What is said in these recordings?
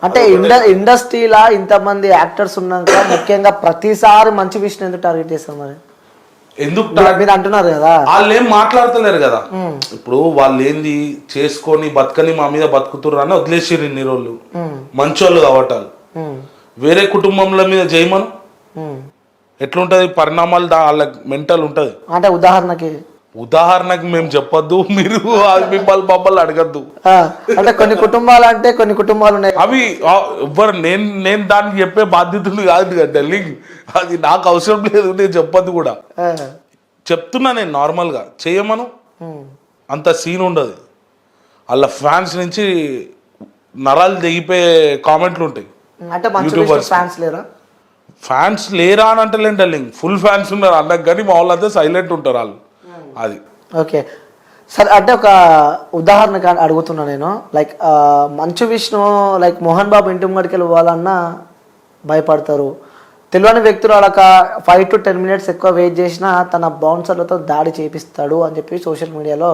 అంటే ఇండస్ట్రీలా ఇంతమంది యాక్టర్స్ ఉన్నాక ముఖ్యంగా ప్రతిసారి మంచు విష్ణు ఎందుకు టార్గెట్ చేస్తారు మరి? ఎందుకు మీరు అంటున్నారు కదా వాళ్ళు ఏం మాట్లాడతలేరు కదా. ఇప్పుడు వాళ్ళు ఏంది చేసుకొని బతకని మా మీద బతుకుతుర్రు అని వదిలేసిర్రు ఇన్ని రోజులు. మంచోళ్ళు కావటాలు వేరే కుటుంబంల మీద జయమను ఎట్లుంటది పరిణామాలు వాళ్ళకి మెంటల్ ఉంటది. అంటే ఉదాహరణకి మేము చెప్పొద్దు, మీరు మిమ్మల్ని మమ్మల్ని అడగద్దు. అంటే కొన్ని కుటుంబాలు ఉన్నాయి అవి ఎవ్వరు నేను దానికి చెప్పే బాధ్యతలు కాదు కదా డార్లింగ్. అది నాకు అవసరం లేదు, నేను చెప్పొద్దు కూడా. చెప్తున్నా నేను నార్మల్ గా చేయమను, అంత సీన్ ఉండదు. వాళ్ళ ఫ్యాన్స్ నుంచి నరాలు దిగిపోయే కామెంట్లు ఉంటాయి. అంటే ఫ్యాన్స్ లేరా అని అంటలేండి డార్లింగ్, ఫుల్ ఫ్యాన్స్ ఉన్నారు అన్నకు, కానీ మా వాళ్ళంతా సైలెంట్ ఉంటారు వాళ్ళు. అది ఓకే సరే. అంటే ఒక ఉదాహరణ అడుగుతున్నా నేను. లైక్ మంచు విష్ణు లైక్ మోహన్ బాబు ఇంటి ముంగడికి వెళ్ళాలన్నా భయపడతారు. తెలియని వ్యక్తులు వాళ్ళక 5 to 10 minutes ఎక్కువ వెయిట్ చేసినా తన బౌన్సర్లతో దాడి చేపిస్తాడు అని చెప్పి సోషల్ మీడియాలో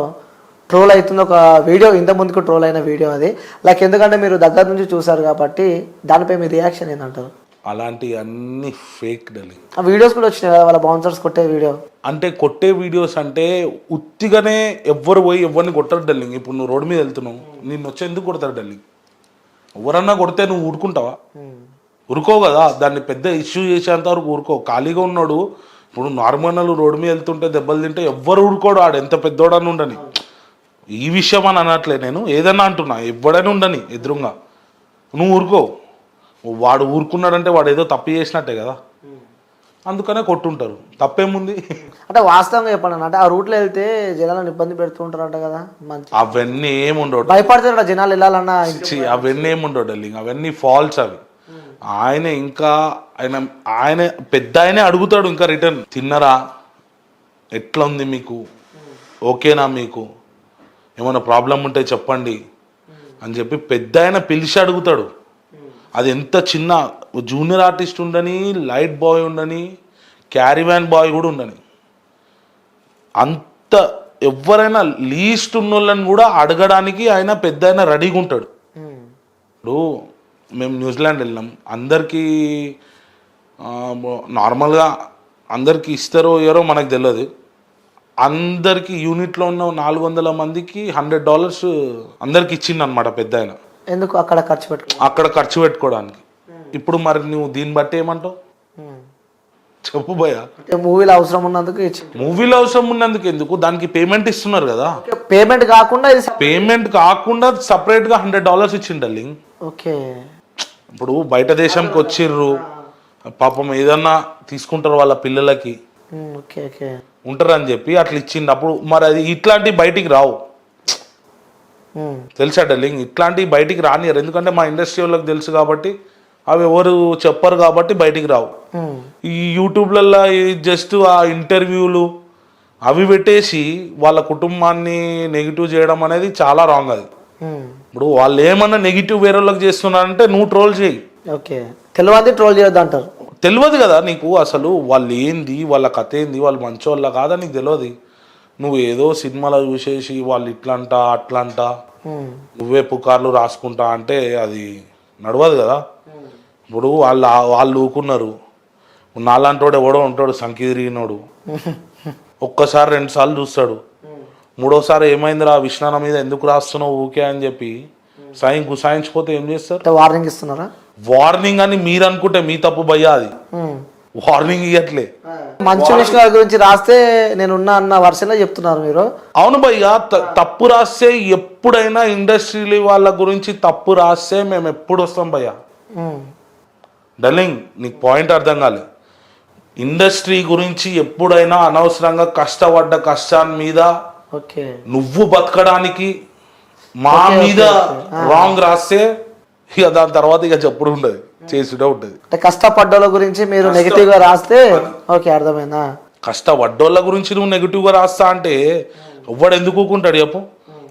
ట్రోల్ అవుతుంది. ఒక వీడియో ఇంత ముందుకు ట్రోల్ అయిన వీడియో అది. లైక్ ఎందుకంటే మీరు దగ్గర నుంచి చూసారు కాబట్టి దానిపై మీ రియాక్షన్ ఏంటంటారు? అలాంటి అన్ని ఫేక్ డార్లింగ్. ఆ వీడియోస్ కూడా వచ్చినాయి కదా వాళ్ళ బౌన్సర్స్ కొట్టే వీడియో. అంటే కొట్టే వీడియోస్ అంటే ఉత్తిగానే ఎవ్వరు పోయి ఎవరిని కొట్టరు డార్లింగ్. ఇప్పుడు నువ్వు రోడ్డు మీద వెళ్తున్నావు, నిన్ను వచ్చి ఎందుకు కొడతారు డార్లింగ్? ఎవరన్నా కొడితే నువ్వు ఊరుకుంటావా? ఊరుకోవు కదా. దాన్ని పెద్ద ఇష్యూ చేసేంత వరకు ఊరుకో. ఖాళీగా ఉన్నాడు ఇప్పుడు నార్మల్ రోడ్డు మీద వెళ్తుంటే దెబ్బలు తింటే ఎవ్వరు ఊరుకోడు, ఆడు ఎంత పెద్దోడని ఉండని. ఈ విషయం అని అనట్లే నేను, ఏదన్నా అంటున్నా, ఎవడైనా ఉండని ఎదురుగా నువ్వు ఊరుకో. వాడు ఊరుకున్నాడంటే వాడు ఏదో తప్పు చేసినట్టే కదా, అందుకనే కొట్టుంటారు. తప్పేముంది? అంటే వాస్తవంగా చెప్పండి, అంటే ఆ రూట్లో వెళ్తే జనాలను ఇబ్బంది పెడుతూ ఉంటారంట కదా. మంచి అవన్నీ ఏముండవు, భయపడతారు జనాలు వెళ్ళాలన్నా. అవన్నీ ఏముండవు డార్లింగ్, అవన్నీ ఫాల్స్ అవి. ఆయన పెద్ద ఆయనే అడుగుతాడు ఇంకా రిటర్న్, తిన్నరా, ఎట్లా ఉంది మీకు, ఓకేనా, మీకు ఏమైనా ప్రాబ్లం ఉంటే చెప్పండి అని చెప్పి పెద్ద ఆయన పిలిచి అడుగుతాడు. అది ఎంత చిన్న జూనియర్ ఆర్టిస్ట్ ఉండని, లైట్ బాయ్ ఉండని, క్యారీవ్యాన్ బాయ్ కూడా ఉండని, అంత ఎవరైనా లీస్ట్ ఉన్నోళ్ళని కూడా అడగడానికి ఆయన పెద్ద ఆయన రెడీగా ఉంటాడు. ఇప్పుడు మేము న్యూజిలాండ్ వెళ్ళినాం, అందరికీ నార్మల్గా అందరికీ ఇస్తారో ఇయ్యారో మనకు తెలియదు. అందరికి యూనిట్లో ఉన్న 400 మందికి $100 అందరికి ఇచ్చింది అనమాట పెద్ద ఆయన. ఎందుకు? అక్కడ ఖర్చు పెట్టుకోవడానికి. ఇప్పుడు మరి నువ్వు దీన్ని బట్టి ఏమంటావు చెప్పు భయ? మూవీలో అవసరం ఉన్నందుకు ఎందుకు? దానికి పేమెంట్ ఇస్తున్నారు కదా. పేమెంట్ కాకుండా సపరేట్ గా $100 ఇచ్చిండు డార్లింగ్. ఓకే. ఇప్పుడు బయట దేశంకి వచ్చిర్రు, పాపం ఏదన్నా తీసుకుంటారు వాళ్ళ పిల్లలకి ఉంటారు అని చెప్పి అట్లా ఇచ్చిండు. అప్పుడు మరి అది ఇట్లాంటివి బయటికి రావు, తెలుసా డార్లింగ్? ఇట్లాంటివి బయటికి రానియరు, ఎందుకంటే మా ఇండస్ట్రీ వాళ్ళకి తెలుసు కాబట్టి. అవి ఎవరు చెప్పరు కాబట్టి బయటికి రావు. ఈ యూట్యూబ్లలో జస్ట్ ఆ ఇంటర్వ్యూలు అవి పెట్టేసి వాళ్ళ కుటుంబాన్ని నెగిటివ్ చేయడం అనేది చాలా రాంగ్. అది ఇప్పుడు వాళ్ళు ఏమన్నా నెగిటివ్ వేరే వాళ్ళకి చేస్తున్నారంటే నువ్వు ట్రోల్ చేయి. ట్రోల్ చేయొద్దు అంటారు. తెలియదు కదా నీకు అసలు వాళ్ళు ఏంది, వాళ్ళ కథ ఏంది, వాళ్ళు మంచోళ్ళ కాదా నీకు తెలియదు. నువ్వు ఏదో సినిమాలో చూసేసి వాళ్ళు ఇట్లంట అట్లంట నువ్వే పుకార్లు రాసుకుంటా అంటే అది నడవదు కదా. ఇప్పుడు వాళ్ళు ఊకున్నారు, నాలాంటి వాడు ఎవడో ఉంటాడు సంకీరినోడు, ఒక్కసారి 2 సార్లు చూస్తాడు, 3వసారి ఏమైందిరా విష్ణాన మీద ఎందుకు రాస్తున్నావు ఊకే అని చెప్పి గుసాయించిపోతే ఏం చేస్తారు? వార్నింగ్ ఇస్తున్నారా? వార్నింగ్ అని మీరు అనుకుంటే మీ తప్పు భయ్యా, అది వార్నింగ్ ఇవ్వట్లే. మంచు విష్ణు గురించి రాస్తే నేనున్నా అన్న వర్షంలో చెప్తున్నారు మీరు. అవును భయ్యా, తప్పు రాస్తే ఎప్పుడైనా ఇండస్ట్రీ వాళ్ళ గురించి తప్పు రాస్తే మేము ఎప్పుడు వస్తాం భయ్యా. డార్లింగ్ నీకు పాయింట్ అర్థం కాలే. ఇండస్ట్రీ గురించి ఎప్పుడైనా అనవసరంగా కష్టపడ్డ కష్టాన్ని మీద నువ్వు బతకడానికి మా మీద రాంగ్ రాస్తే ఇక దాని తర్వాత ఇక చెప్పుడు ఉండదు, చేసుడే ఉంటుంది. కష్టపడ్డోళ్ళ గురించి మీరు నెగిటివ్ గా రాస్తే ఓకే, అర్థమైందా? కష్టపడ్డోళ్ళ గురించి నువ్వు నెగిటివ్ గా రాస్తా అంటే ఎవ్వడు ఎందుకు ఊకుంటాడు చెప్పు?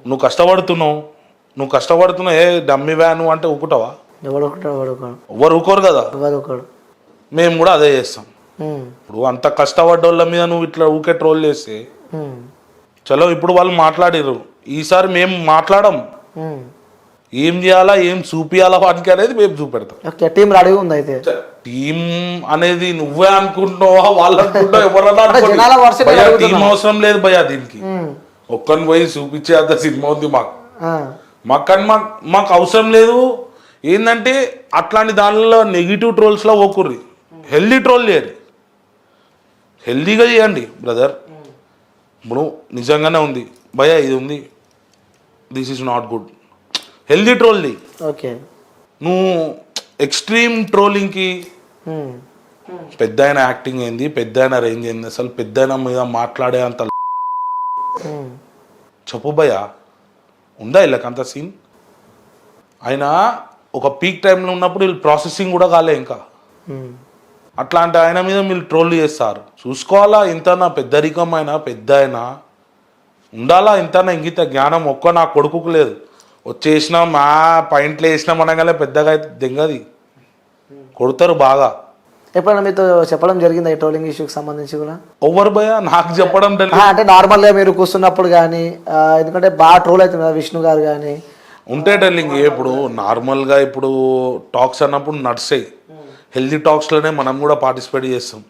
నువ్వు కష్టపడుతున్నావు ఏ డమ్మి వ్యాను అంటే ఊకుంటావా? ఎవరు ఊకోరు కదా. మేము కూడా అదే చేస్తాం. ఇప్పుడు అంత కష్టపడ్డోళ్ళ మీద నువ్వు ఇట్లా ఊకే ట్రోల్ చేస్తే చలో ఇప్పుడు వాళ్ళు మాట్లాడిర్రు, ఈసారి మేము మాట్లాడం. ఏం చేయాలా ఏం చూపియాలా వానికి అనేది మేము చూపెడతాం. ఓకే, టీం రెడీగా ఉంది అయితే. టీం అనేది నువ్వే అనుకుంటున్నావా వాళ్ళు అనుకుంటావు ఎవరన్నా జనాల వర్షం టీం అవసరం లేదు భయ్యా దీనికి. ఒక్కని పోయి చూపించే అంత సినిమా ఉంది మాకు. మాకు అవసరం లేదు. ఏంటంటే అట్లాంటి దానిలో నెగిటివ్ ట్రోల్స్లో ఓకుర్రి, హెల్దీ ట్రోల్ చేయరు, హెల్దీగా చేయండి బ్రదర్. ఇప్పుడు నిజంగానే ఉంది భయ్యా ఇది ఉంది, this is not good, healthy ట్రోల్ది. ఓకే, నువ్వు ఎక్స్ట్రీమ్ ట్రోలింగ్కి పెద్ద ఆయన యాక్టింగ్ ఏంది, పెద్ద ఆయన రేంజ్ ఏంది, అసలు పెద్ద ఆయన మీద మాట్లాడే అంత చెప్పు భయ్యా ఉందా వీళ్ళకంత సీన్? ఆయన ఒక పీక్ టైంలో ఉన్నప్పుడు వీళ్ళు ప్రాసెసింగ్ కూడా కాలే ఇంకా. అట్లాంటి ఆయన మీద మీరు ట్రోల్ చేస్తారు. చూసుకోవాలా ఇంతనా పెద్దరికం అయినా పెద్ద అయినా ఉండాలా ఇంతనా ఇంగిత జ్ఞానం ఒక్క నా కొడుకుకు లేదు. వచ్చేసినాం మా పాయింట్లు వేసినాం అనగానే పెద్దగా అయితే దెంగది కొడతారు బాగా. ఎప్పుడైనా మీతో చెప్పడం జరిగింది ఈ ట్రోలింగ్ ఇష్యూకి సంబంధించి కూడా? ఓవర్ భయ నాకు చెప్పడం అంటే నార్మల్గా మీరు కూర్చున్నప్పుడు కానీ, ఎందుకంటే బాగా ట్రోల్ అవుతుంది కదా విష్ణు గారు కానీ ఉంటే టెల్లింగ్. ఇప్పుడు నార్మల్గా ఇప్పుడు టాక్స్ అన్నప్పుడు నడిచాయి, హెల్దీ టాక్స్లోనే మనం కూడా పార్టిసిపేట్ చేస్తాం.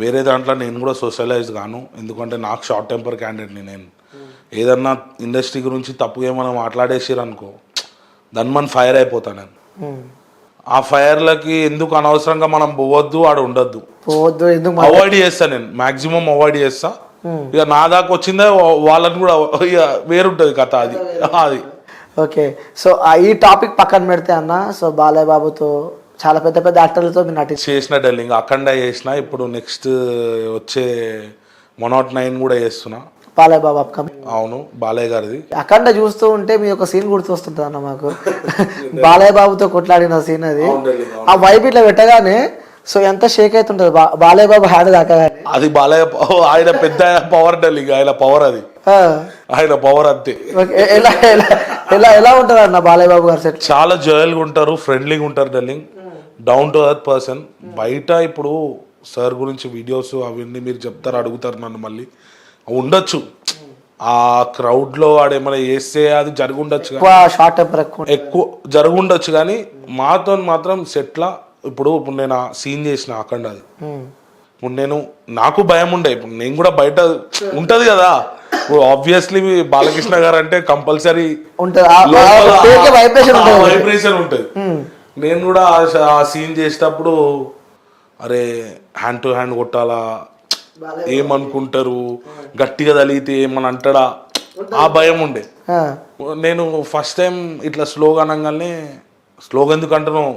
వేరే దాంట్లో నేను కూడా సోషలైజ్ గాను, ఎందుకంటే నాకు షార్ట్ టెంపర్ క్యాండిడేట్ని. నేను ఏదన్నా ఇండస్ట్రీ గురించి తప్పుగా ఏమైనా మాట్లాడేసారు అనుకో దాన్ని మనం ఫైర్ అయిపోతాను నేను. ఆ ఫైర్లకి ఎందుకు అనవసరంగా మనం పోవద్దు, ఆడ ఉండద్దు, అవాయిడ్ చేస్తా. నేను మాక్సిమం అవాయిడ్ చేస్తా. ఇక నా దాకా వచ్చిందే వాళ్ళని కూడా ఇక వేరుంటది కథ అది అది. ఓకే, సో ఈ టాపిక్ పక్కన పెడితే అన్న, సో బాలయ్య బాబుతో చాలా పెద్ద పెద్ద యాక్టర్లతో మీరు చేసిన డెల్లింగ్ అఖండ చేసిన, ఇప్పుడు నెక్స్ట్ వచ్చే 109 కూడా చేస్తున్నా. బాలయ్య బాబు అప్కమింగ్. అవును, బాలయ్య గారిది. అఖండ చూస్తూ ఉంటే మీ ఒక సీన్ గుర్తొస్తుంటుంది అన్న మాకు. బాలయ్య బాబుతో కొట్లాడిన సీన్ అది. ఆ వైబ్ ఇట్లా పెట్టగానే సో ఎంత షేక్ అవుతుంటది బాలయ్య బాబు హ్యాండ్ దాకా. అది బాలయ్య ఆయన పెద్ద పవర్ డెల్లింగ్, ఆయన పవర్ అది, ఆయన పవర్ అంతే. ఎలా ఎలా ఎలా ఉంటుంది అన్న బాలయ్య బాబు గారు సెట్? చాలా జాయల్గా ఉంటారు, ఫ్రెండ్లీగా ఉంటారు డెల్లింగ్, డౌన్ టు ఎర్త్ పర్సన్. బయట ఇప్పుడు సార్ గురించి వీడియోస్ అవన్నీ మీరు చెప్తారు, అడుగుతారు నన్ను, మళ్ళీ ఉండొచ్చు ఆ క్రౌడ్ లో ఆడేమైనా చేస్తే అది జరుగుండొచ్చు, ఎక్కువ జరుగుండొచ్చు. కానీ మాతో మాత్రం సెట్లా ఇప్పుడు నేను ఆ సీన్ చేసిన అఖండ అది, ఇప్పుడు నేను నాకు భయం ఉండే, ఇప్పుడు నేను కూడా బయట ఉంటది కదా. ఇప్పుడు ఆబ్వియస్లీ బాలకృష్ణ గారు అంటే కంపల్సరీ వైబ్రేషన్ ఉంటది. నేను కూడా ఆ సీన్ చేసేటప్పుడు అరే హ్యాండ్ టు హ్యాండ్ కొట్టాలా, ఏమనుకుంటారు, గట్టిగా తలిగితే ఏమని అంటాడా, ఆ భయం ఉండే. నేను ఫస్ట్ టైం ఇట్లా స్లోగా అనగానే, స్లోగా ఎందుకు అంటున్నావు